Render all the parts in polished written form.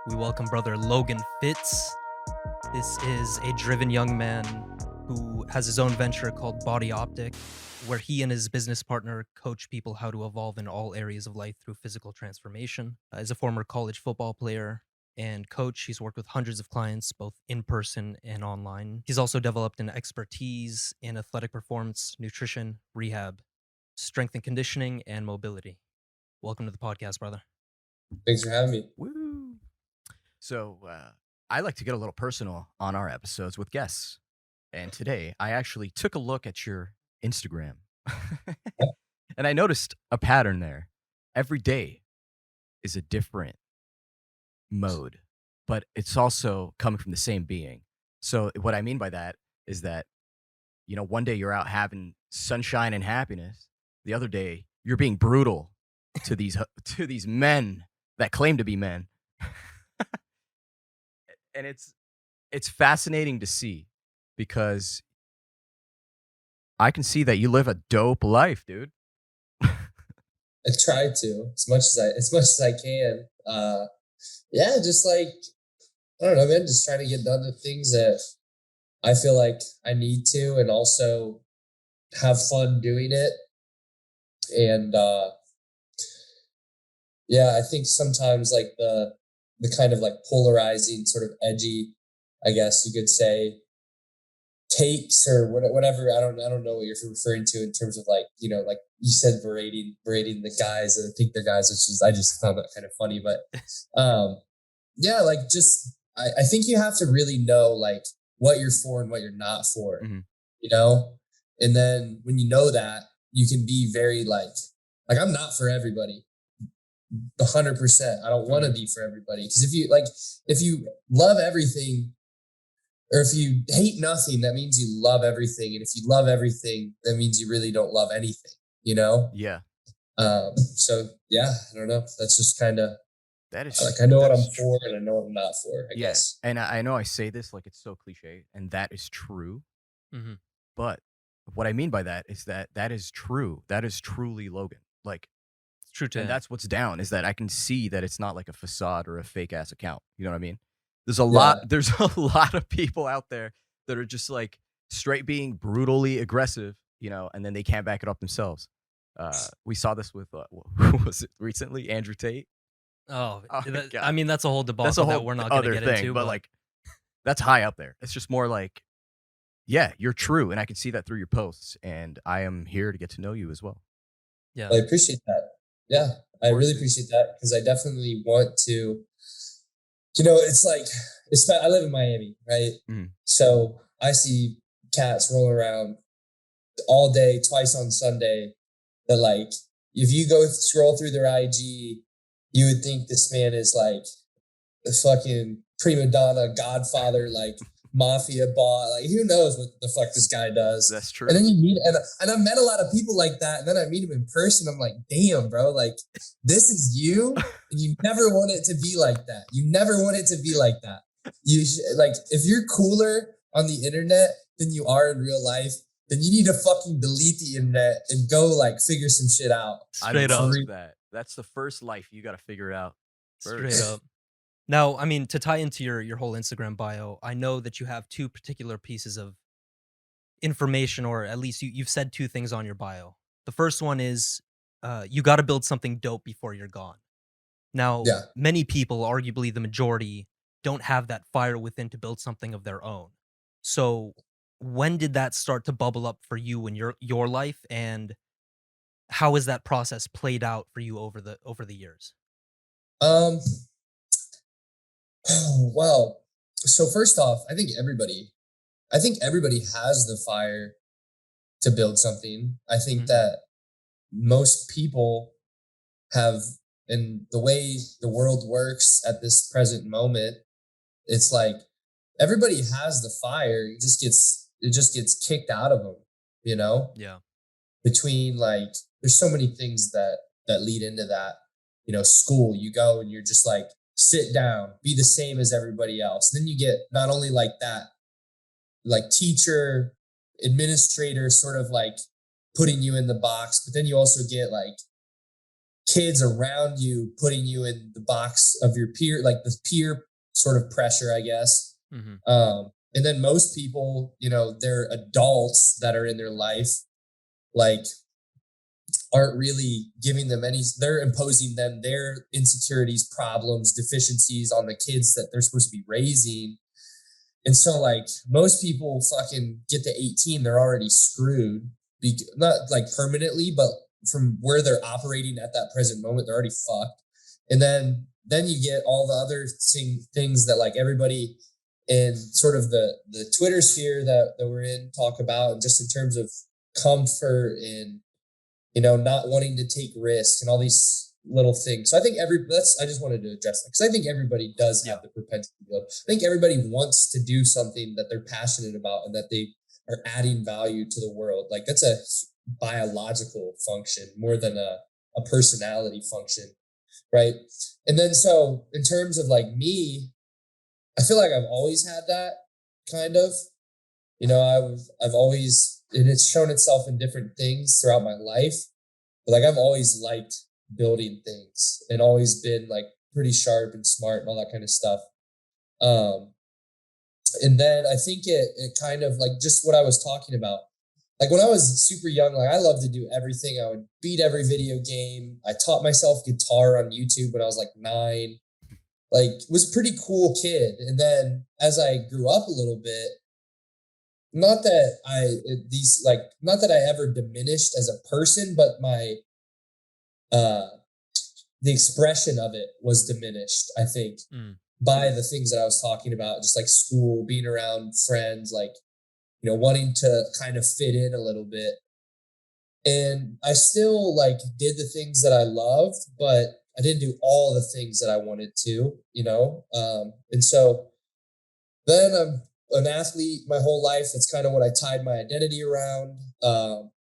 We welcome brother Logan Fitz. This is a driven young man who has his own venture called BodyOptic, where he and his business partner coach people how to evolve in all areas of life through physical transformation. As a former college football player and coach, he's worked with hundreds of clients, both in person and online. He's also developed an expertise in athletic performance, nutrition, rehab, strength and conditioning, and mobility. Welcome to the podcast, brother. Thanks for having me. Woo! So I like to get a little personal on our episodes with guests. And today I actually took a look at your Instagram and I noticed a pattern there. Every day is a different mode, but it's also coming from the same being. So what I mean by that is that, one day you're out having sunshine and happiness. The other day you're being brutal to these men that claim to be men. And it's fascinating to see because I can see that you live a dope life, dude. I try to as much as I can. Just like I don't know, man. Just trying to get done the things that I feel like I need to, and also have fun doing it. And I think sometimes like the kind of like polarizing, sort of edgy, I guess you could say, takes or whatever. I don't know what you're referring to in terms of like, like you said, berating the guys. I think they're guys, I just found that kind of funny. But I think you have to really know like what you're for and what you're not for, and then when you know that, you can be very like I'm not for everybody. 100%. I don't want to be for everybody, because if you love everything, or if you hate nothing, that means you love everything, and if you love everything, that means you really don't love anything. Yeah. I don't know. That's just kind of That is like I know what I'm for and I know what I'm not for. I guess. And I know I say this like it's so cliche, and that is true. Mm-hmm. But what I mean by that is that is true. That is truly Logan. Like. It's true too. And that's what's down, is that I can see that it's not like a facade or a fake ass account. You know what I mean? There's a lot of people out there that are just like straight being brutally aggressive, and then they can't back it up themselves. We saw this with who was it recently? Andrew Tate. I mean, that's a whole debacle that we're not going to get into. But like, that's high up there. It's just more like, yeah, you're true, and I can see that through your posts, and I am here to get to know you as well. Yeah, I appreciate that. Yeah, I really appreciate that, because I definitely want to, it's like, I live in Miami, right? Mm-hmm. So I see cats rolling around all day, twice on Sunday, that like, if you go scroll through their IG, you would think this man is like a fucking prima donna, godfather, like mafia boss, like who knows what the fuck this guy does. That's true. And then you meet, and I've met a lot of people like that, and then I meet him in person. I'm like, damn, bro, like this is you, and you never want it to be like that. You never want it to be like that. You like, if you're cooler on the internet than you are in real life, then you need to fucking delete the internet and go like figure some shit out. Straight up. That. That's the first life you got to figure out. Straight up. Now, I mean, to tie into your whole Instagram bio, I know that you have two particular pieces of information, or at least you've said two things on your bio. The first one is you got to build something dope before you're gone. Now, many people, arguably the majority, don't have that fire within to build something of their own. So when did that start to bubble up for you in your life, and how has that process played out for you over the years? Well, so first off, I think everybody has the fire to build something. I think that most people have, and the way the world works at this present moment, it's like everybody has the fire. It just gets kicked out of them, Yeah. Between like, there's so many things that lead into that. School, you go and you're just like, sit down, be the same as everybody else. Then you get not only like that, like teacher, administrator, sort of like putting you in the box, but then you also get like kids around you putting you in the box of your peer, like the peer sort of pressure, I guess. Mhm. And then most people, they're adults that are in their life, like aren't really giving them they're imposing them their insecurities, problems, deficiencies on the kids that they're supposed to be raising. And so like most people fucking get to 18, they're already screwed. Not like permanently, but from where they're operating at that present moment, they're already fucked. And then you get all the other things that like everybody in sort of the Twitter sphere that we're in talk about, and just in terms of comfort and not wanting to take risks and all these little things. So I think I just wanted to address that because I think everybody does have the propensity to build. I think everybody wants to do something that they're passionate about and that they are adding value to the world. Like that's a biological function more than a personality function. Right. And then, so in terms of like me, I feel like I've always had that kind of, I've always, and it's shown itself in different things throughout my life. But like I've always liked building things and always been like pretty sharp and smart and all that kind of stuff. And then I think it kind of like just what I was talking about. Like when I was super young, like I loved to do everything. I would beat every video game. I taught myself guitar on YouTube when I was like 9. Like was a pretty cool kid. And then as I grew up a little bit, not that I ever diminished as a person, but my the expression of it was diminished, I think, by the things that I was talking about, just like school, being around friends, like, wanting to kind of fit in a little bit. And I still like did the things that I loved, but I didn't do all the things that I wanted to, and so then I'm an athlete my whole life. That's kind of what I tied my identity around.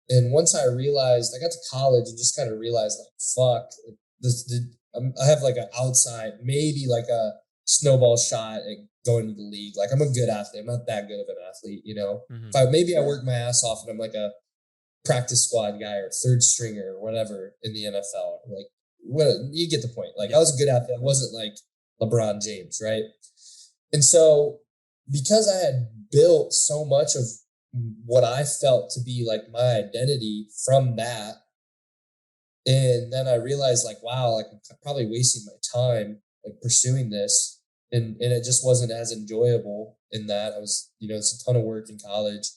And once I realized, I got to college and just kind of realized like, fuck, I have like an outside, maybe like a snowball shot at going to the league. Like I'm a good athlete. I'm not that good of an athlete, Maybe I work my ass off and I'm like a practice squad guy or third stringer or whatever in the NFL. Like, you get the point. Like I was a good athlete. I wasn't like LeBron James, right? And so because I had built so much of what I felt to be like my identity from that, and then I realized like, wow, like I'm probably wasting my time like pursuing this. And it just wasn't as enjoyable in that I was, it's a ton of work in college,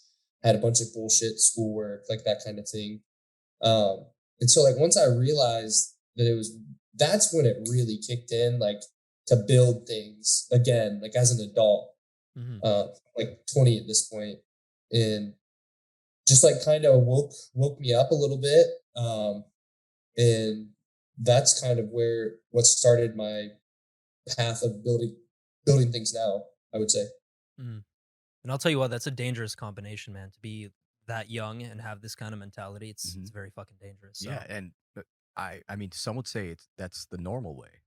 had a bunch of bullshit schoolwork, like that kind of thing. And so like once I realized that that's when it really kicked in, like to build things again, like as an adult, like 20 at this point, and just like kind of woke me up a little bit. And that's kind of what started my path of building things now, I would say. And I'll tell you what, that's a dangerous combination, man. To be that young and have this kind of mentality, it's very fucking dangerous. So. Yeah, and I mean, some would say that's the normal way.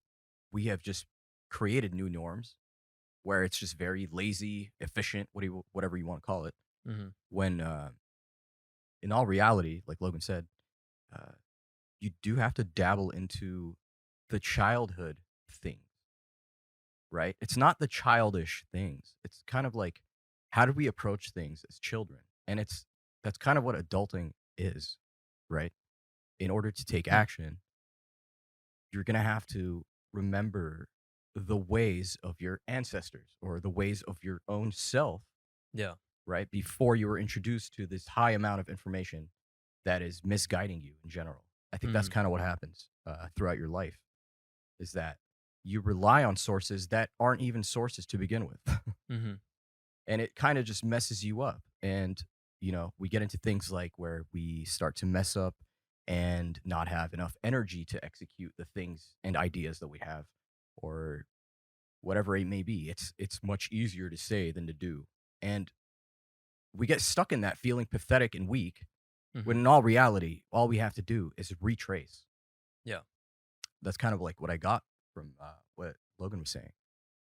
We have just created new norms where it's just very lazy, efficient, whatever you want to call it. When in all reality, like Logan said, you do have to dabble into the childhood things, right? It's not the childish things. It's kind of like, how do we approach things as children? And that's kind of what adulting is, right? In order to take action, you're going to have to remember the ways of your ancestors or the ways of your own self. Yeah. Right? Before you were introduced to this high amount of information that is misguiding you in general. I think that's kind of what happens throughout your life, is that you rely on sources that aren't even sources to begin with. And it kind of just messes you up. And, we get into things like where we start to mess up and not have enough energy to execute the things and ideas that we have, or whatever it may be. It's much easier to say than to do. And we get stuck in that feeling pathetic and weak, when in all reality, all we have to do is retrace. Yeah. That's kind of like what I got from what Logan was saying.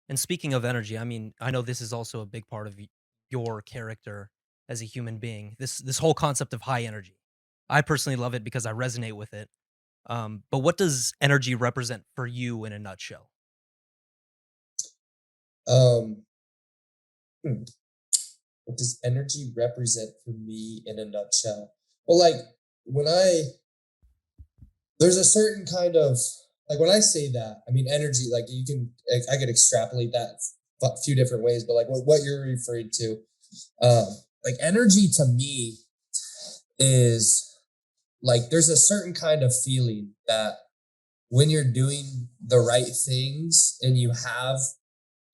And speaking of energy, I mean, I know this is also a big part of your character as a human being. This whole concept of high energy. I personally love it because I resonate with it. But what does energy represent for you in a nutshell? Um, hmm, what does energy represent for me in a nutshell? Well, like when there's a certain kind of, like when I say that, I mean energy, like I could extrapolate that a few different ways, but like what you're referring to, um, like energy to me is like there's a certain kind of feeling that when you're doing the right things and you have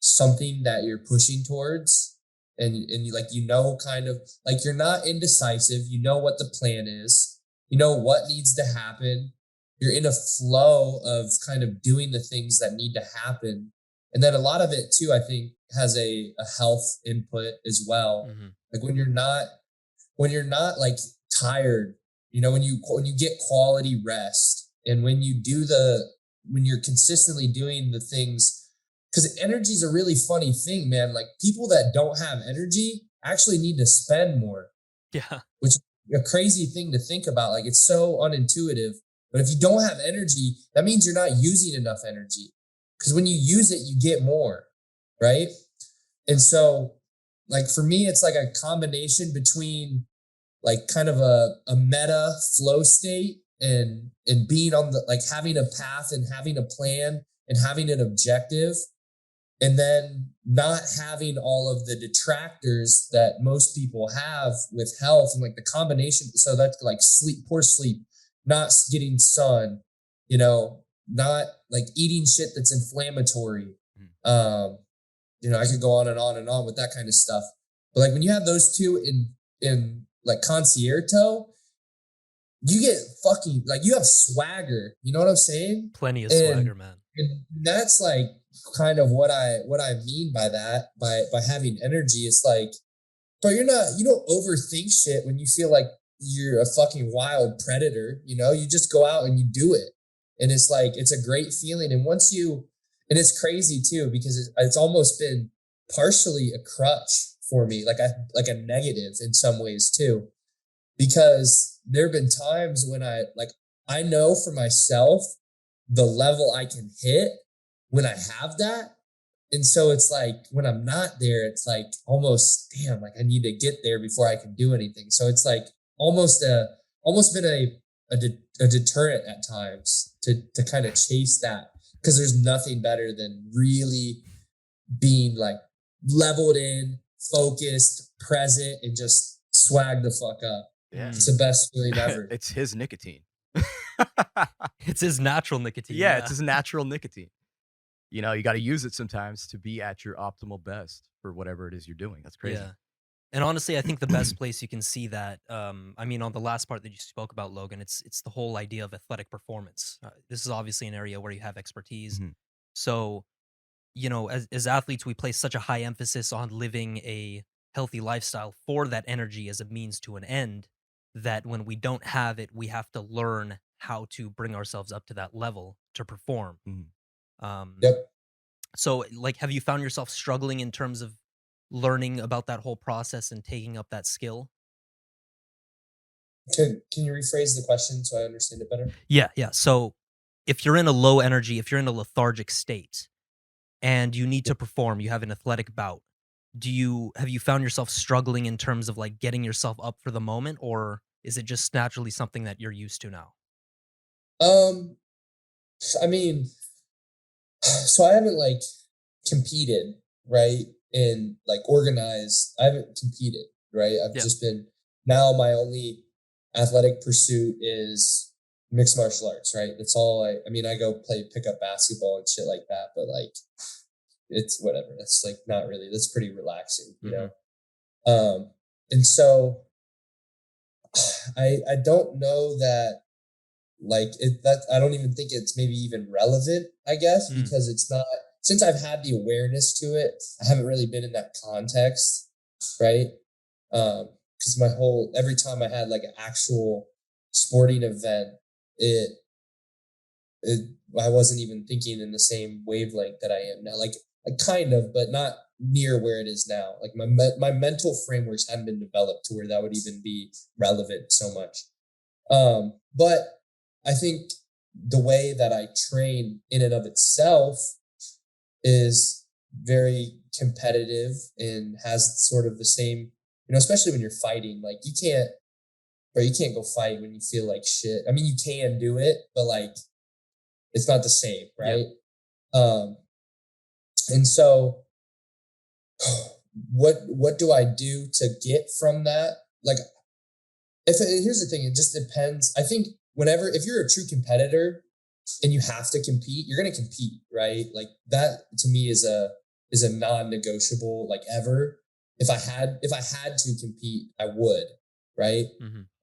something that you're pushing towards, and you, like, kind of like you're not indecisive, what the plan is, what needs to happen, you're in a flow of kind of doing the things that need to happen. And then a lot of it too, I think, has a health input as well. Mhm. Like when you're not like tired, when you get quality rest, and when you're consistently doing the things, because energy is a really funny thing, man. Like people that don't have energy actually need to spend more, Yeah. which is a crazy thing to think about. Like it's so unintuitive. But if you don't have energy, that means you're not using enough energy. Because when you use it, you get more, right? And so, like for me, it's like a combination between like kind of a meta flow state, and being on the, like having a path and having a plan and having an objective, and then not having all of the detractors that most people have with health, and like the combination. So that's like poor sleep, not getting sun, not like eating shit that's inflammatory. um I could go on and on and on with that kind of stuff. But like when you have those two in like concierto, you get fucking, like, you have swagger. You know what I'm saying? Plenty of And swagger, man. and that's like kind of what I mean by that, by having energy. It's like, but you don't overthink shit when you feel like you're a fucking wild predator. You just go out and you do it. And it's like, it's a great feeling. And it's crazy too, because it's almost been partially a crutch for me, like a negative in some ways too, because there have been times when I know for myself the level I can hit when I have that. And so it's like when I'm not there, it's like almost, damn, like I need to get there before I can do anything. So it's like almost been a deterrent at times to kind of chase that, because there's nothing better than really being like leveled in, focused, present, and just swag the fuck up. Yeah. It's the best feeling ever. It's his nicotine. It's his natural nicotine. Yeah, it's his natural nicotine. You got to use it sometimes to be at your optimal best for whatever it is you're doing. That's crazy. Yeah. And honestly, I think the best place you can see that, I mean, on the last part that you spoke about, Logan, it's the whole idea of athletic performance. This is obviously an area where you have expertise. Mhm. So, as athletes, we place such a high emphasis on living a healthy lifestyle for that energy as a means to an end, that when we don't have it, we have to learn how to bring ourselves up to that level to perform. Mhm. Um, Yep. so, like, have you found yourself struggling in terms of learning about that whole process and taking up that skill? Can you rephrase the question so I understand it better? Yeah, yeah. So, if you're in a low energy, if you're in a lethargic state and you need Yeah. to perform, you have an athletic bout. Have you found yourself struggling in terms of like getting yourself up for the moment, or is it just naturally something that you're used to now? Um, I mean, so I haven't like competed, right? And like organized. I haven't competed, right? I've Yeah. just been, now my only athletic pursuit is mixed martial arts, right? That's all I mean, I go play pickup basketball and shit like that, but like it's whatever. That's like not really, that's pretty relaxing, Mhm. And so I don't know that, like that I don't even think it's maybe even relevant, I guess, Mm. because it's not, since I've had the awareness to it, I haven't really been in that context, right? Because every time I had like an actual sporting event, it it I wasn't even thinking in the same wavelength that I am now. Like kind of, but not near where it is now. Like my mental frameworks hadn't been developed to where that would even be relevant so much. But I think the way that I train in and of itself is very competitive and has sort of the same, especially when you're fighting, like you can't go fight when you feel like shit. I mean, you can do it, but like, it's not the same. Right. And so what do I do to get from that? Like, here's the thing, it just depends. I think if you're a true competitor and you have to compete, you're going to compete, right? Like that to me is a non-negotiable, like ever. If I had to compete, I would, right?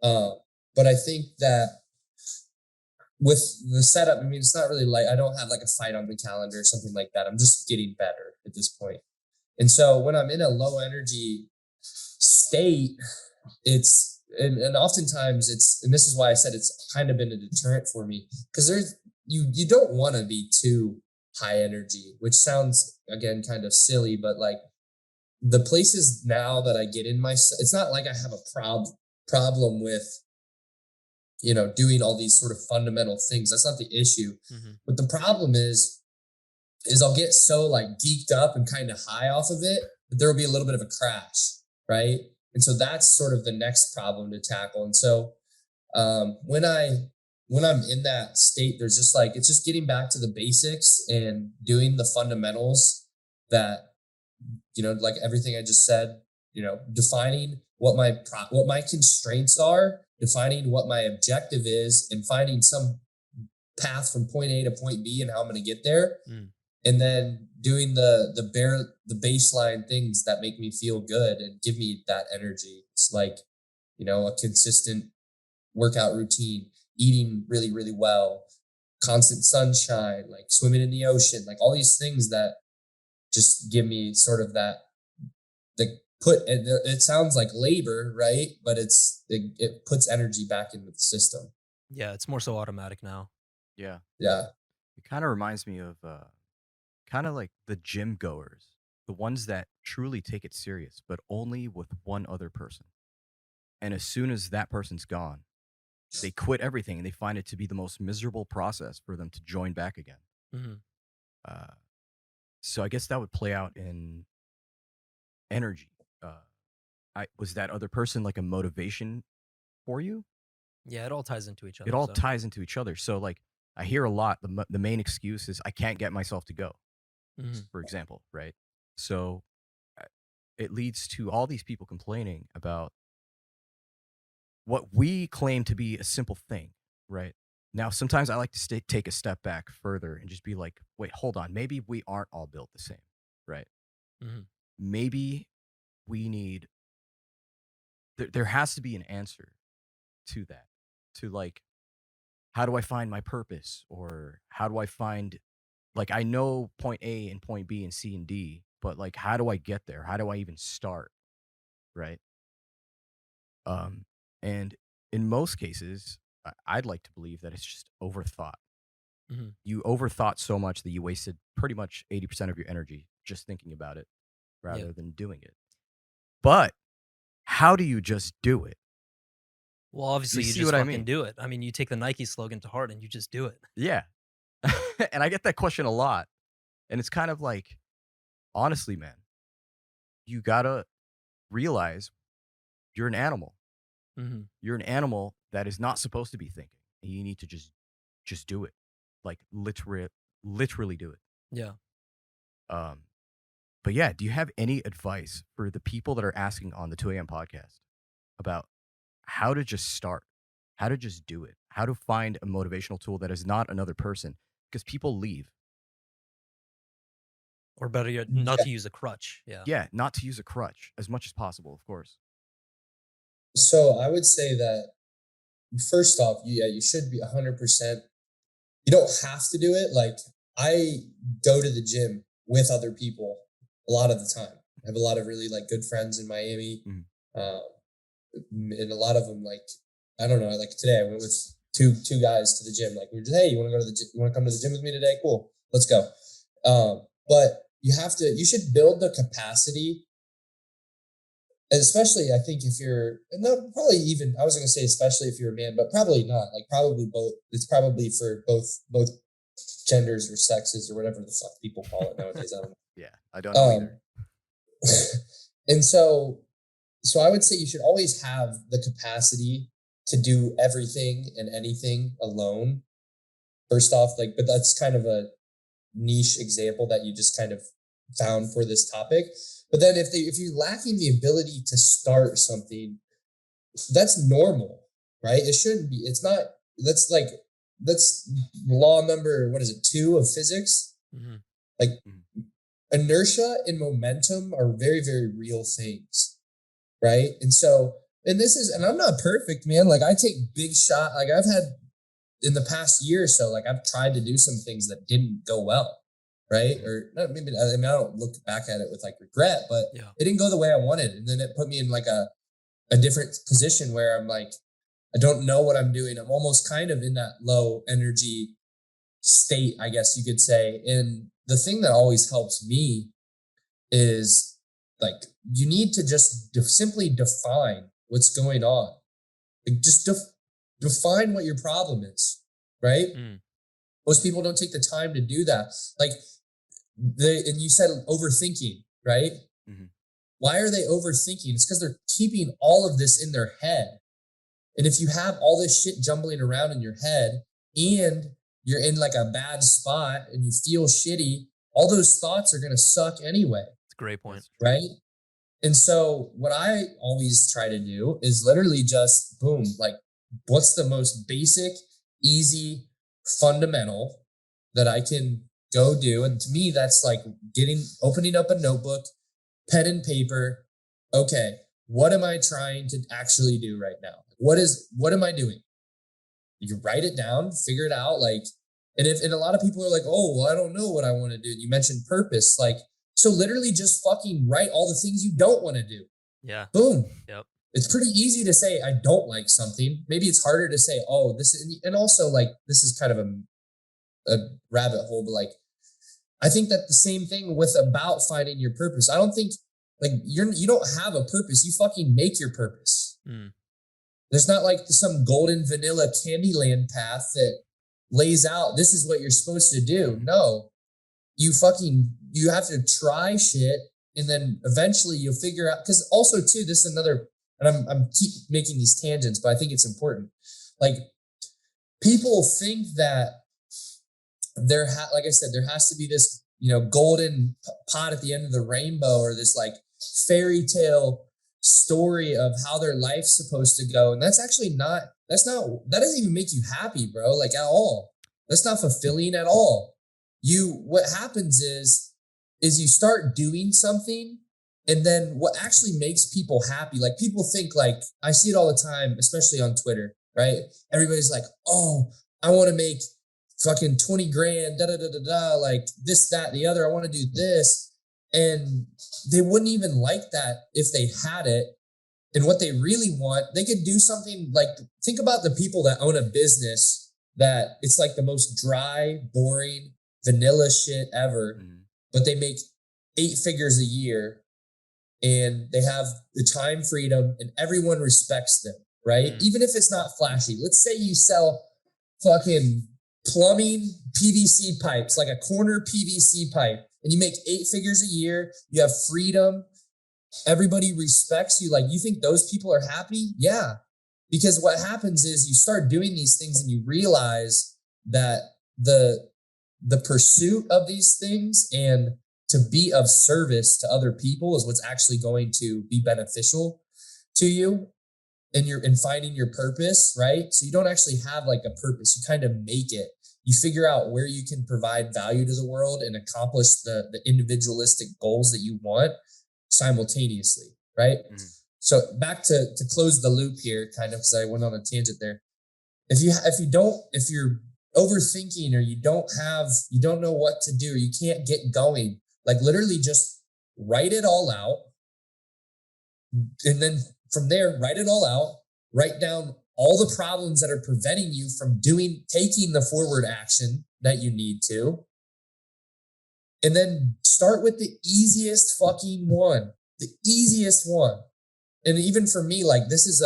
But I think that with the setup, I mean, it's not really like, I don't have like a fight on the calendar or something like that. I'm just getting better at this point. And so when I'm in a low energy state, and oftentimes and this is why I said it's kind of been a deterrent for me, because you don't want to be too high energy, which sounds again kind of silly, but like the places now that I get in it's not like I have a problem with doing all these sort of fundamental things. That's not the issue. But the problem is I'll get so like geeked up and kind of high off of it that there will be a little bit of a crash, right? And so that's sort of the next problem to tackle. And so when I'm in that state, there's just like, it's just getting back to the basics and doing the fundamentals that, like everything I just said, defining what my constraints are, defining what my objective is, and finding some path from point A to point B and how I'm going to get there. And then doing the baseline things that make me feel good and give me that energy. It's like, a consistent workout routine, eating really, really well, constant sunshine, like swimming in the ocean, like all these things that just give me sort of that, it sounds like labor, right? But it puts energy back into the system. Yeah. It's more so automatic now. Yeah. Yeah. It kind of reminds me of kind of like the gym goers, the ones that truly take it serious, but only with one other person. And as soon as that person's gone, they quit everything and they find it to be the most miserable process for them to join back again. So I guess that would play out in energy. Was that other person like a motivation for you? Yeah, it all ties into each other. It all ties into each other. So like I hear a lot, the main excuse is I can't get myself to go, for example, right? So it leads to all these people complaining about what we claim to be a simple thing, right? Now, sometimes I like to take a step back further and just be like, wait, hold on. Maybe we aren't all built the same, right? Maybe we need, there has to be an answer to that, to like, how do I find my purpose? Or how do I find, like, I know point A and point B and C and D, but like, how do I get there? How do I even start? Right. And in most cases, I'd like to believe that it's just overthought. You overthought so much that you wasted pretty much 80% of your energy just thinking about it rather than doing it. But how do you just do it? Well, obviously, you just fucking do it. I mean, you take the Nike slogan to heart and you just do it. Yeah. And I get that question a lot. And it's kind of like, honestly, man, you gotta realize you're an animal. You're an animal that is not supposed to be thinking. And you need to just do it. Like literally do it. Yeah. But yeah, do you have any advice for the people that are asking on the 2 a.m. podcast about how to just start, how to just do it, how to find a motivational tool that is not another person? Because people leave. Or better yet, not to use a crutch. Yeah. Yeah, not to use a crutch as much as possible, of course. So I would say that first off, you should be 100%. You don't have to do it. Like I go to the gym with other people a lot of the time. I have a lot of really like good friends in Miami. And a lot of them, like, I don't know, like today I went with two guys to the gym. Like we were just, hey, you want to go to the gym? You want to come to the gym with me today? Cool. Let's go. But you should build the capacity especially I think if you're no, probably even I was going to say especially if you're a man, but probably not. Like probably both. It's probably for both genders or sexes or whatever the fuck people call it nowadays. I don't know. Yeah, I don't know either. And so I would say you should always have the capacity to do everything and anything alone. First off, like, but that's kind of a niche example that you just kind of found for this topic. But then if you're lacking the ability to start something, that's normal, right? It shouldn't be. It's not. That's law number, what is it, 2 of physics? Mm-hmm. Like inertia and momentum are very, very real things, right? And so, and I'm not perfect, man. Like I take big shot. Like I've had in the past year or so, like I've tried to do some things that didn't go well, right? Or not, maybe, I mean, I don't look back at it with like regret, but it didn't go the way I wanted. And then it put me in like a different position where I'm like, I don't know what I'm doing. I'm almost kind of in that low energy state, I guess you could say. And the thing that always helps me is like, you need to just simply define what's going on. Like just define what your problem is, right? Most people don't take the time to do that. Like and you said overthinking, right? Why are they overthinking? It's because they're keeping all of this in their head. And if you have all this shit jumbling around in your head and you're in like a bad spot and you feel shitty, all those thoughts are going to suck anyway. That's a great point. Right? And so what I always try to do is literally just boom, like what's the most basic, easy, fundamental that I can go do? And to me, that's like opening up a notebook, pen and paper. Okay, what am I trying to actually do right now? What am I doing? You write it down, figure it out. Like, and a lot of people are like, oh, well, I don't know what I want to do. You mentioned purpose. Like, so literally just fucking write all the things you don't want to do. Yeah. Boom. Yep. It's pretty easy to say, I don't like something. Maybe it's harder to say, oh, this is, and also like, this is kind of a rabbit hole, but like, I think that the same thing about finding your purpose. I don't think like you don't have a purpose. You fucking make your purpose. There's not like some golden vanilla Candyland path that lays out, this is what you're supposed to do. No, you have to try shit. And then eventually you'll figure out, because also too, this is another, and I'm keep making these tangents, but I think it's important. Like people think that like I said, there has to be this, golden pot at the end of the rainbow, or this like fairy tale story of how their life's supposed to go. And that doesn't even make you happy, bro. Like at all. That's not fulfilling at all. What happens is you start doing something, and then what actually makes people happy, like people think, like I see it all the time, especially on Twitter, right? Everybody's like, oh, I want to make fucking 20 grand, like this, that, the other. I want to do this. And they wouldn't even like that if they had it. And what they really want, they could do something like, think about the people that own a business that it's like the most dry, boring, vanilla shit ever, but they make 8 figures a year and they have the time freedom and everyone respects them, right? Even if it's not flashy. Let's say you sell fucking plumbing PVC pipes, like a corner PVC pipe, and you make 8 figures a year, you have freedom, everybody respects you. Like, you think those people are happy? Yeah. Because what happens is you start doing these things and you realize that the pursuit of these things and to be of service to other people is what's actually going to be beneficial to you in finding your purpose, right? So you don't actually have like a purpose. You kind of make it. You figure out where you can provide value to the world and accomplish the individualistic goals that you want simultaneously, right? So back to close the loop here, kind of, because I went on a tangent there. If you're overthinking, or you don't know what to do, or you can't get going, like literally just write it all out. And then from there, write it all out, write down all the problems that are preventing you from taking the forward action that you need to. And then start with the easiest fucking one, the easiest one. and even for me, like this is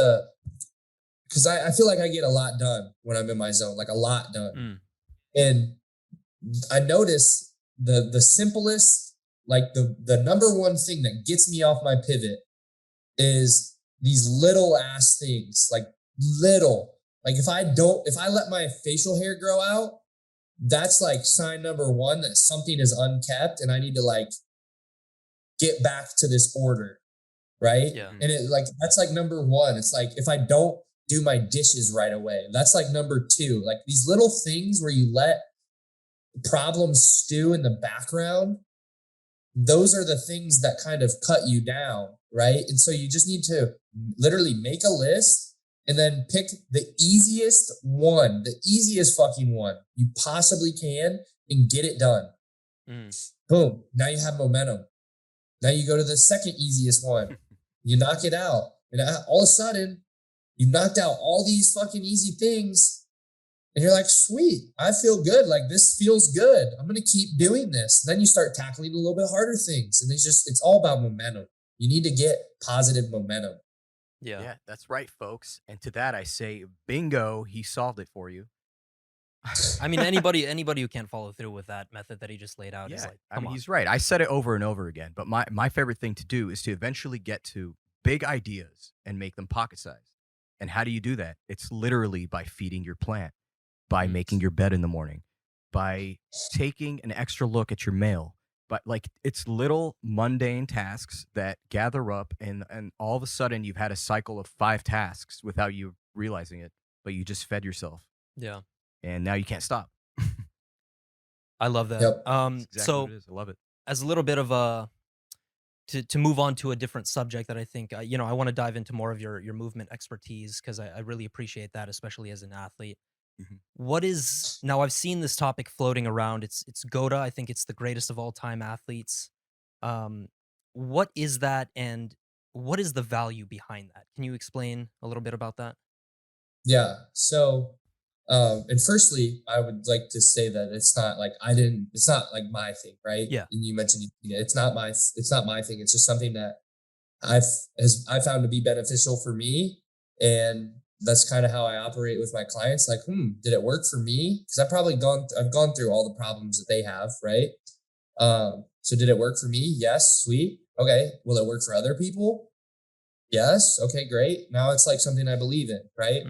because I feel like I get a lot done when I'm in my zone, like a lot done. And I notice the simplest, like the number one thing that gets me off my pivot is these little ass things, like if I let my facial hair grow out, that's like sign number one that something is unkept and I need to like get back to this order. Right. Yeah. And it like, that's like number one. It's like, if I don't do my dishes right away, that's like number two, like these little things where you let problems stew in the background. Those are the things that kind of cut you down. Right. And so you just need to literally make a list and then pick the easiest fucking one you possibly can and get it done. Boom. Now you have momentum. Now you go to the second easiest one. You knock it out. And all of a sudden, you knocked out all these fucking easy things. And you're like, sweet, I feel good. Like this feels good. I'm going to keep doing this. And then you start tackling a little bit harder things. And it's all about momentum. You need to get positive momentum. Yeah, that's right, folks. And to that, I say, bingo, he solved it for you. I mean, anybody who can't follow through with that method that he just laid out is like, I mean, he's right. I said it over and over again, but my favorite thing to do is to eventually get to big ideas and make them pocket sized. And how do you do that? It's literally by feeding your plant, by making your bed in the morning, by taking an extra look at your mail. But like, it's little mundane tasks that gather up, and all of a sudden you've had a cycle of 5 tasks without you realizing it, but you just fed yourself. Yeah. And now you can't stop. I love that. Yep. Exactly So what it is. I love it. as a little bit of to move on to a different subject that I think, I want to dive into more of your movement expertise, because I really appreciate that, especially as an athlete. What is, now I've seen this topic floating around. It's GOATA. I think it's the greatest of all time athletes. What is that, and what is the value behind that? Can you explain a little bit about that? Yeah. So, and firstly, I would like to say that it's not like it's not like my thing, right? Yeah. And you mentioned, it's not my thing. It's just something that I found to be beneficial for me. And that's kind of how I operate with my clients. Like, did it work for me? Because I've gone through all the problems that they have, right? So did it work for me? Yes, sweet. Okay. Will it work for other people? Yes. Okay, great. Now it's like something I believe in, right?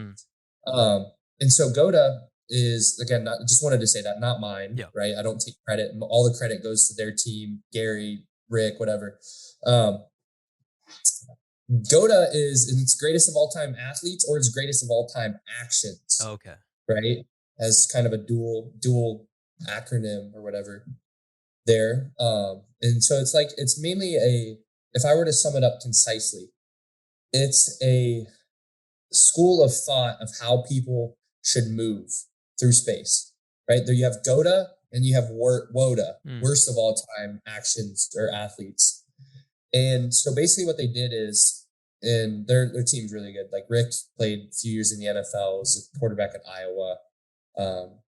And so GOATA is, again, just wanted to say that, not mine, right? I don't take credit. All the credit goes to their team, Gary, Rick, whatever. GOATA is in its greatest of all time athletes or its greatest of all time actions. Okay. Right? As kind of a dual acronym or whatever there. And so it's mainly if I were to sum it up concisely, it's a school of thought of how people should move through space, right? There you have GOATA and you have WOTA, worst of all time actions or athletes. And so basically what they did is, and their team's really good. Like Rick played a few years in the NFL, was a quarterback at Iowa.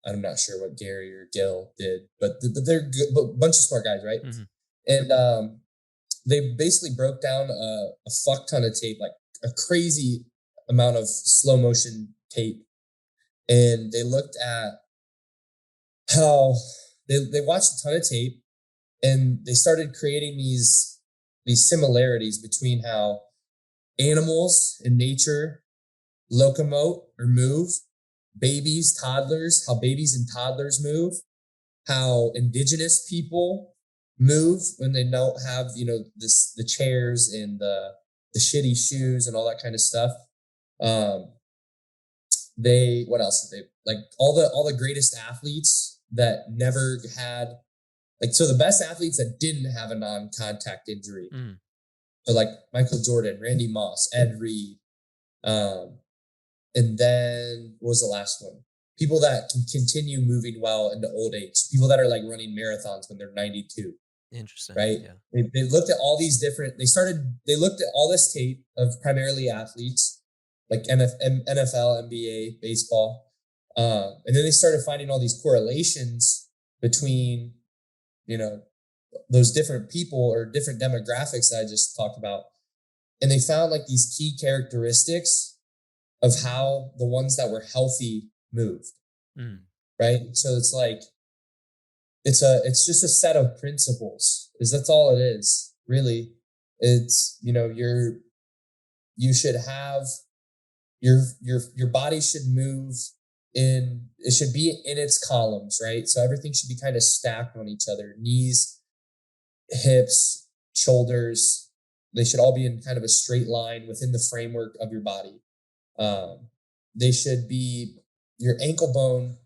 I'm not sure what Gary or Gil did, but they're good, but a bunch of smart guys, right? And they basically broke down a fuck ton of tape, like a crazy amount of slow motion tape. And they looked at how they watched a ton of tape, and they started creating these similarities between how animals in nature locomote or move, babies, toddlers, how babies and toddlers move, how indigenous people move when they don't have, the chairs and the shitty shoes and all that kind of stuff. What else did they, like all the greatest athletes that never had, like, so the best athletes that didn't have a non-contact injury. So like Michael Jordan, Randy Moss, Ed Reed. And then what was the last one? People that can continue moving well into old age. People that are like running marathons when they're 92. Interesting. Right. Yeah. They looked at all these different, they looked at all this tape of primarily athletes, like NFL, NBA, baseball. And then they started finding all these correlations between, those different people or different demographics that I just talked about. And they found like these key characteristics of how the ones that were healthy moved. Right. So it's like, it's just a set of principles, because that's all it is, really. It's, you should have your body should move it should be in its columns, right? So everything should be kind of stacked on each other. Knees, hips, shoulders, they should all be in kind of a straight line within the framework of your body. They should be your ankle bone,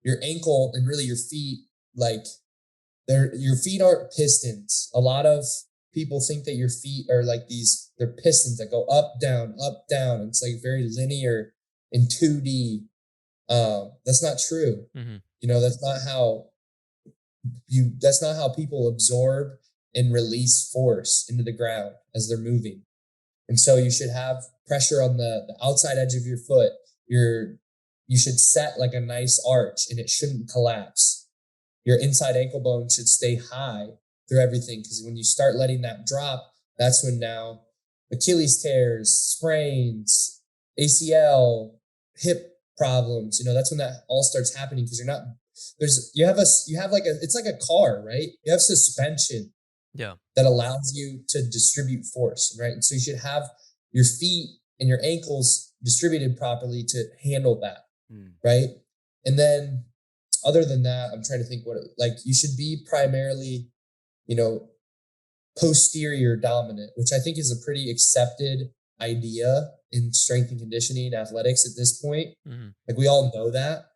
your ankle, and really your feet, like your feet aren't pistons. A lot of people think that your feet are like they're pistons that go up, down, up, down. It's like very linear in 2D. That's not true. That's not how people absorb and release force into the ground as they're moving. And so you should have pressure on the outside edge of your foot. You should set like a nice arch, and it shouldn't collapse. Your inside ankle bone should stay high through everything, because when you start letting that drop, that's when now Achilles tears, sprains, ACL, hip problems, that's when that all starts happening, because it's like a car, right? You have suspension that allows you to distribute force, right? And so you should have your feet and your ankles distributed properly to handle that, right? And then other than that, I'm trying to think you should be primarily, posterior dominant, which I think is a pretty accepted idea in strength and conditioning athletics at this point. Like we all know that,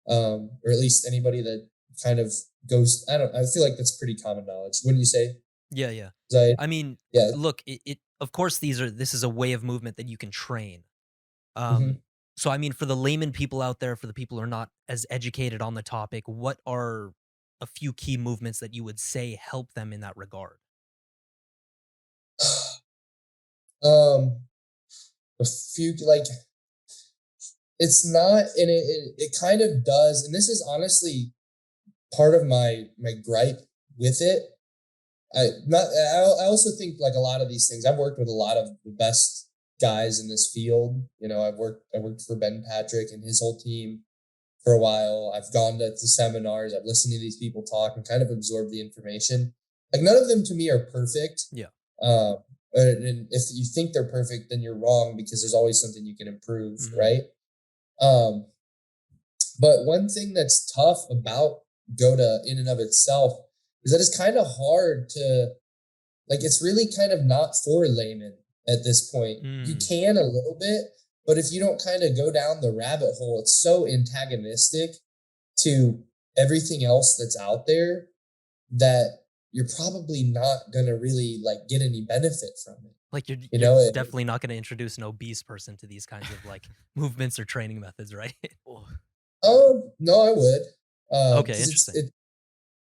or at least anybody that kind of goes, I feel like that's pretty common knowledge. Wouldn't you say? Yeah. I mean, yeah. Look, it of course this is a way of movement that you can train. So I mean, for the layman people out there, for the people who are not as educated on the topic, what are a few key movements that you would say help them in that regard? A few, like, it's not, and it kind of does, and this is honestly part of my gripe with it. I also think like a lot of these things, I've worked with a lot of the best guys in this field. I worked for Ben Patrick and his whole team for a while. I've gone to the seminars, I've listened to these people talk and kind of absorbed the information. Like none of them to me are perfect. Yeah. And if you think they're perfect, then you're wrong, because there's always something you can improve, right? But one thing that's tough about GOATA in and of itself is that it's kind of hard to, like, it's really kind of not for laymen at this point. You can a little bit, but if you don't kind of go down the rabbit hole, it's so antagonistic to everything else that's out there that you're probably not going to really like get any benefit from it. Like you're definitely not going to introduce an obese person to these kinds of like movements or training methods, right? Oh, no, I would. Okay, interesting.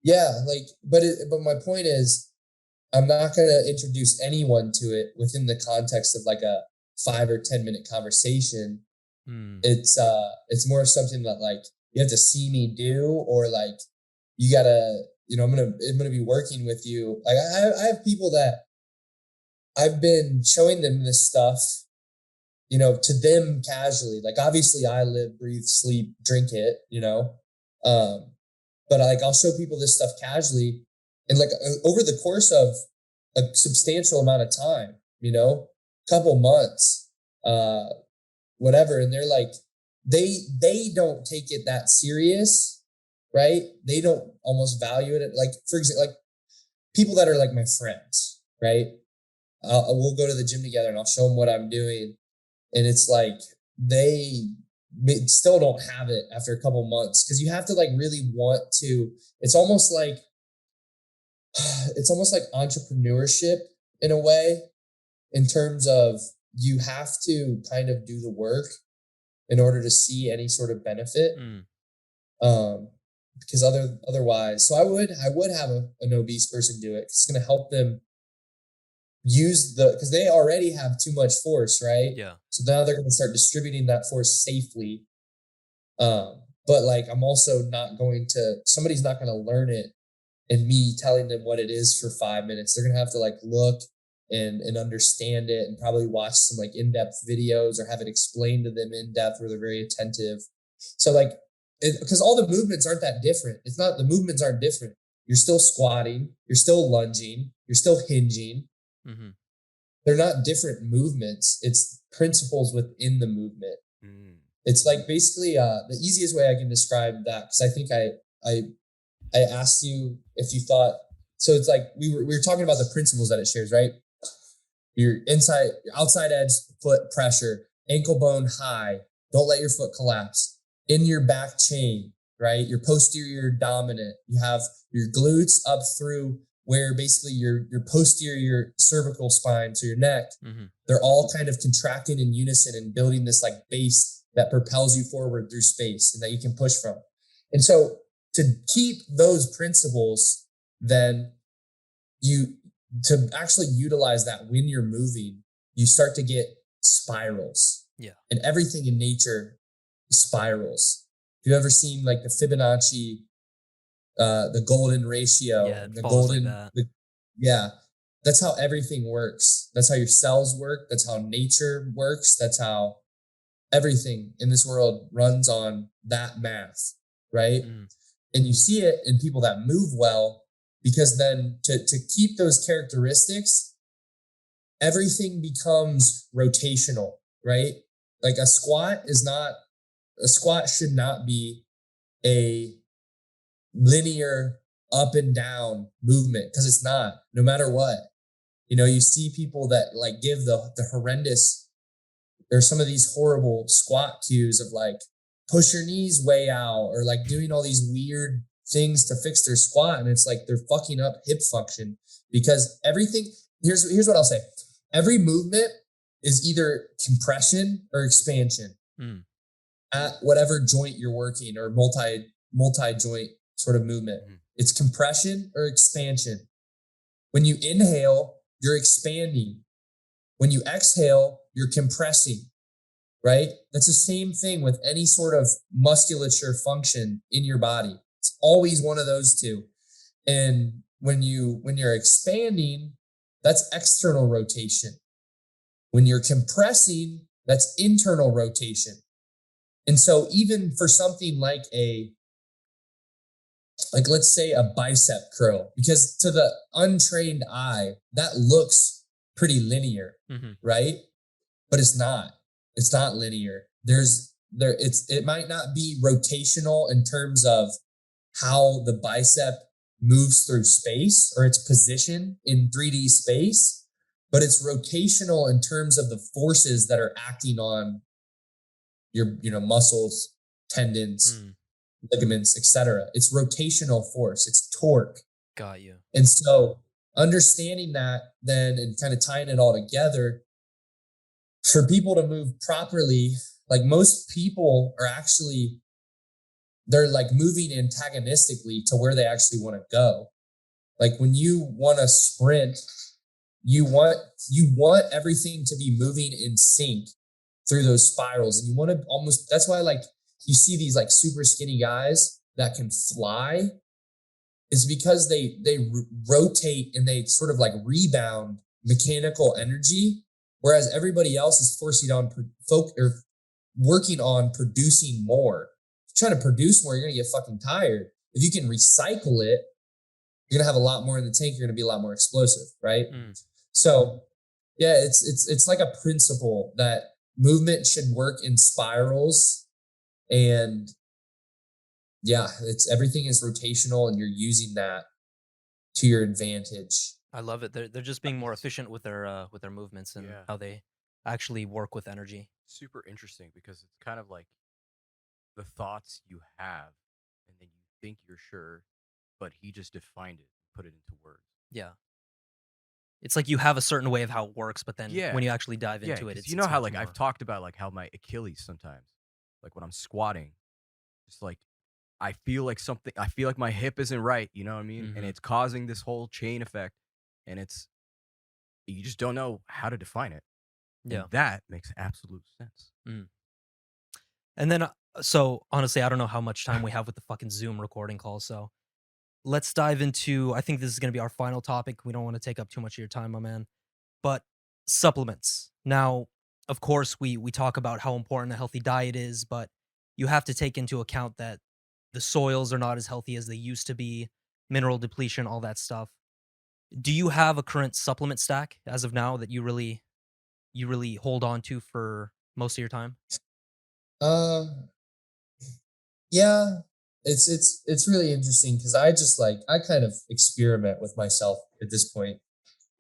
But my point is, I'm not going to introduce anyone to it within the context of like a 5 or 10 minute conversation. It's more something that like you have to see me do, or like you gotta, I'm gonna be working with you. Like I have people that I've been showing them this stuff, to them casually. Like obviously I live, breathe, sleep, drink it, but like I'll show people this stuff casually, and like over the course of a substantial amount of time, couple months, whatever. And they're like, they don't take it that serious, right? They don't almost value it. Like, for example, like people that are like my friends, right? We'll go to the gym together and I'll show them what I'm doing. And it's like, they still don't have it after a couple months, because you have to like really want to, it's almost like entrepreneurship in a way, in terms of you have to kind of do the work in order to see any sort of benefit. Because otherwise, so I would have an obese person do it. It's going to help them because they already have too much force, right? Yeah. So now they're going to start distributing that force safely. But like, I'm also somebody's not going to learn it and me telling them what it is for 5 minutes. They're going to have to like look and understand it, and probably watch some like in-depth videos or have it explained to them in depth where they're very attentive. So like, because all the movements aren't that different. It's not, the movements aren't different. You're still squatting, you're still lunging, you're still hinging. Mm-hmm. They're not different movements. It's principles within the movement. It's like basically the easiest way I can describe that, because I think I asked you if you thought, so it's like we were talking about the principles that it shares, right? Your outside edge foot pressure, ankle bone high, don't let your foot collapse. In your back chain, right? Your posterior dominant. You have your glutes up through where basically your posterior cervical spine, so your neck, they're all kind of contracting in unison and building this like base that propels you forward through space and that you can push from. And so to keep those principles, then to actually utilize that when you're moving, you start to get spirals. Yeah. And everything in nature spirals. Have you ever seen like the Fibonacci, the golden ratio? Yeah, the golden, like that. Yeah. That's how everything works. That's how your cells work. That's how nature works. That's how everything in this world runs on that math, right? And you see it in people that move well, because then to keep those characteristics, everything becomes rotational, right? Like a squat should not be a linear up and down movement, because it's not, no matter what. You know, you see people that like give the horrendous, there's some of these horrible squat cues of like push your knees way out, or like doing all these weird things to fix their squat, and it's like they're fucking up hip function, because everything, here's what I'll say. Every movement is either compression or expansion at whatever joint you're working, or multi-joint sort of movement. It's compression or expansion. When you inhale, you're expanding. When you exhale, you're compressing, right? That's the same thing with any sort of musculature function in your body. It's always one of those two. And when you're expanding, that's external rotation. When you're compressing, that's internal rotation. And so even for something like let's say a bicep curl, because to the untrained eye, that looks pretty linear, right? But it's not linear. It might not be rotational in terms of how the bicep moves through space or its position in 3D space, but it's rotational in terms of the forces that are acting on your muscles, tendons, ligaments, etc. It's rotational force. It's torque. Got you. And so understanding that then, and kind of tying it all together, for people to move properly, like most people are actually, they're like moving antagonistically to where they actually want to go. Like when you want to sprint, you want everything to be moving in sync through those spirals. And you want to almost, that's why like you see these like super skinny guys that can fly, is because they rotate and they sort of like rebound mechanical energy, whereas everybody else is forcing on or working on producing more. If you're trying to produce more, you're going to get fucking tired. If you can recycle it, you're going to have a lot more in the tank. You're going to be a lot more explosive, right? So yeah, it's like a principle that movement should work in spirals, and yeah, everything is rotational, and you're using that to your advantage. I love it. They're just being more efficient with their movements and how they actually work with energy. Super interesting, because it's kind of like the thoughts you have, and then you think you're sure, but he just defined it, put it into words. Yeah. It's like you have a certain way of how it works, but then when you actually dive into it, it's, you know how like I've talked about like how my Achilles sometimes, like when I'm squatting, just like I feel like my hip isn't right, you know what I mean? And it's causing this whole chain effect, and you just don't know how to define it. Yeah. And that makes absolute sense. And then, so honestly, I don't know how much time we have with the fucking Zoom recording call. So let's dive into, I think this is going to be our final topic. We don't want to take up too much of your time, my man. But supplements. Now, of course, we talk about how important a healthy diet is, but you have to take into account that the soils are not as healthy as they used to be, mineral depletion, all that stuff. Do you have a current supplement stack as of now that you really hold on to for most of your time? Uh, yeah, it's really interesting because I just like I kind of experiment with myself at this point.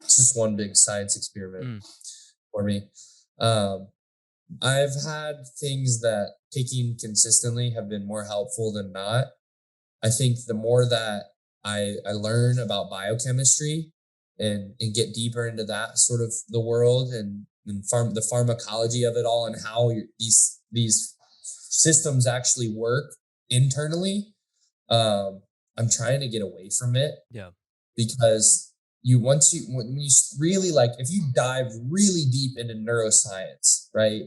It's just one big science experiment Mm, for me. Um, I've had things that taking consistently have been more helpful than not. I think the more that I learn about biochemistry and get deeper into that sort of the world and the pharmacology of it all and how these systems actually work internally, I'm trying to get away from it yeah. because when you really like if you dive really deep into neuroscience, right?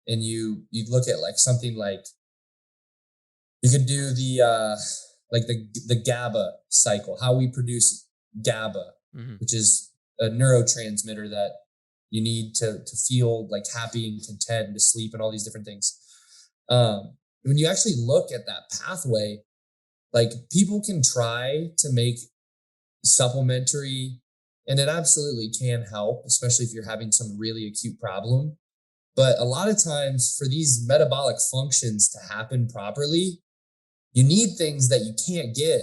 And you look at like something like you could do the GABA cycle, how we produce GABA, Mhm. which is a neurotransmitter that you need to feel like happy and content and to sleep and all these different things. When you actually look at that pathway, like people can try to make supplementary, and it absolutely can help, especially if you're having some really acute problem. But a lot of times for these metabolic functions to happen properly, you need things that you can't get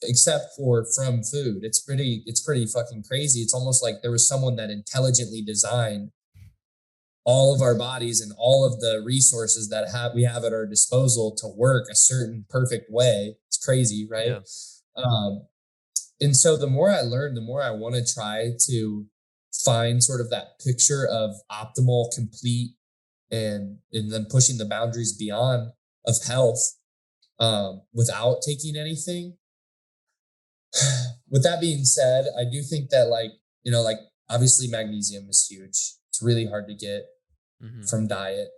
except for from food. It's pretty fucking crazy. It's almost like there was someone that intelligently designed all of our bodies and all of the resources that we have at our disposal to work a certain perfect way. It's crazy, right? Yeah. Um, and so the more I learn, the more I want to try to find sort of that picture of optimal, complete, and then pushing the boundaries beyond of health without taking anything. With that being said, I do think that like obviously magnesium is huge. It's really hard to get Mhm. from diet,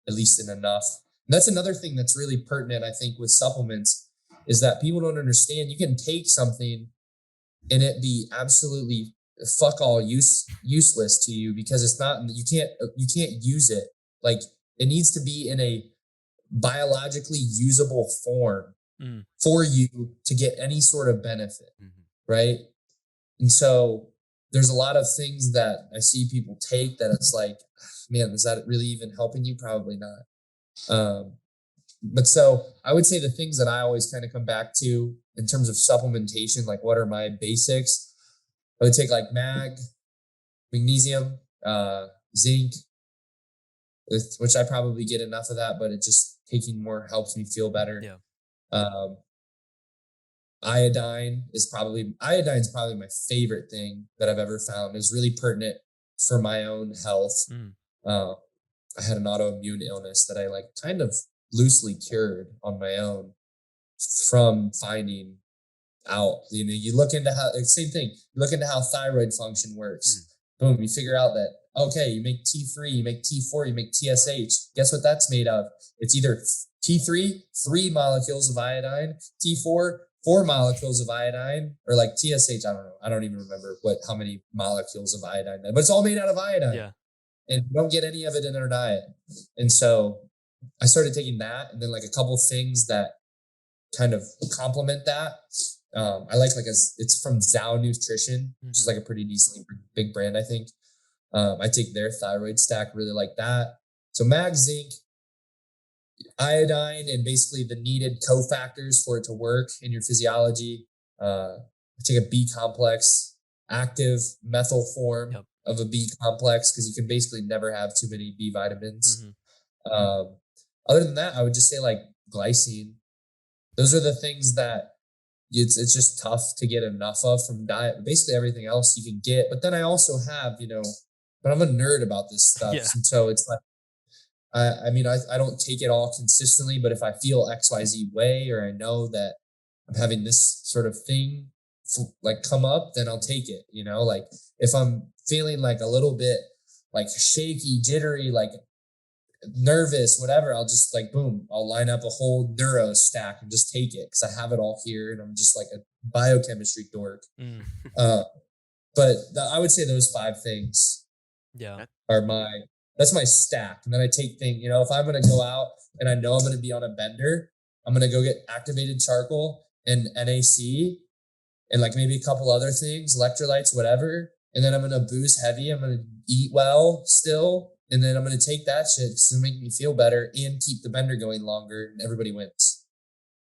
at least in enough. And that's another thing that's really pertinent, I think, with supplements is that people don't understand you can take something and it be absolutely fuck all useless to you because it's not you can't use it. Like it needs to be in a biologically usable form Mm. for you to get any sort of benefit, Mhm. right? And so there's a lot of things that I see people take that it's like, man, is that really even helping you? Probably not. But so I would say the things that I always kind of come back to in terms of supplementation, like what are my basics? I would take like magnesium, zinc, which I probably get enough of that, but it just taking more helps me feel better. Yeah. Um, iodine is probably my favorite thing that I've ever found. Is really pertinent for my own health. Mm. Uh, I had an autoimmune illness that I like kind of loosely cured on my own from finding out. You look into how same thing. You look into how thyroid function Mhm. works. Boom, you figure out that okay, you make T3, you make T4, you make TSH. Guess what that's made of? It's either T3, 3 molecules of iodine, T4, 4 molecules of iodine, or like TSH. I don't know. I don't even remember how many molecules of iodine, but it's all made out of iodine, Yeah. and you don't get any of it in our diet. And so I started taking that, and then like a couple things that kind of complement that. I like it's from Zao Nutrition, which is Mhm. like a pretty decently big brand, I think. I take their thyroid stack, really like that. So mag, zinc, iodine, and basically the needed cofactors for it to work in your physiology. I take a B complex, active methyl form Yep. of a B complex because you can basically never have too many B vitamins. Mhm. Um, Other than that, I would just say like glycine. Those are the things that it's just tough to get enough of from diet. But basically everything else you can get. But then I also have, but I'm a nerd about this stuff. Yeah. And so it's like, I mean, I don't take it all consistently, but if I feel XYZ way, or I know that I'm having this sort of thing like come up, then I'll take it, like if I'm feeling like a little bit like shaky, jittery, like nervous, whatever, I'll just like, boom, I'll line up a whole neuro stack and just take it because I have it all here and I'm just like a biochemistry dork. Mm. Uh, But I would say those 5 things Yeah. are that's my stack. And then I take things, if I'm going to go out and I know I'm going to be on a bender, I'm going to go get activated charcoal and NAC and like maybe a couple other things, electrolytes, whatever. And then I'm going to booze heavy. I'm going to eat well still. And then I'm going to take that shit because it'll make me feel better and keep the bender going longer, and everybody wins.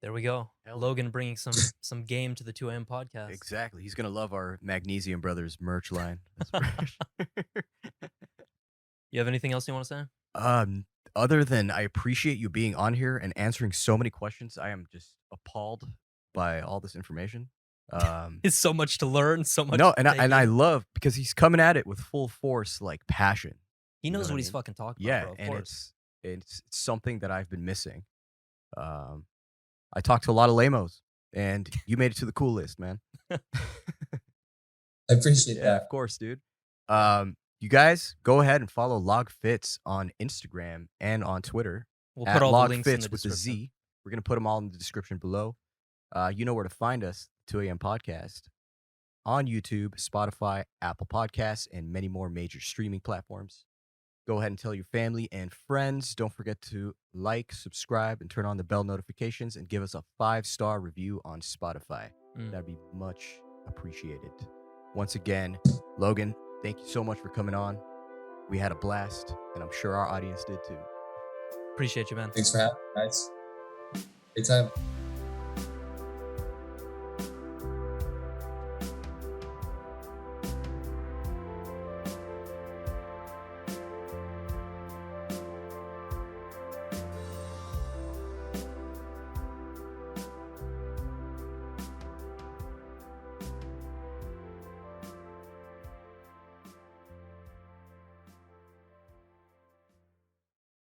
There we go. Logan bringing some game to the 2 AM podcast. Exactly. He's going to love our Magnesium Brothers merch line. You have anything else you want to say? Other than I appreciate you being on here and answering so many questions. I am just appalled by all this information. It's so much to learn, so much. No, and I love because he's coming at it with full force, like passion. He knows what he's fucking talking about. Bro, of and course. it's something that I've been missing. I talked to a lot of lamos, and you made it to the cool list, man. I appreciate that. Of course, dude. You guys go ahead and follow Logan Fitz on Instagram and on Twitter. We'll put all the links in the with description. the Z. We're gonna put them all in the description below. You know where to find us, 2 AM Podcast, on YouTube, Spotify, Apple Podcasts, and many more major streaming platforms. Go ahead and tell your family and friends. Don't forget to like, subscribe, and turn on the bell notifications, and give us a 5-star review on Spotify. That'd be much appreciated. Once again, Logan, thank you so much for coming on. We had a blast, and I'm sure our audience did too. Appreciate you, man. Thanks for having me, guys. Great time.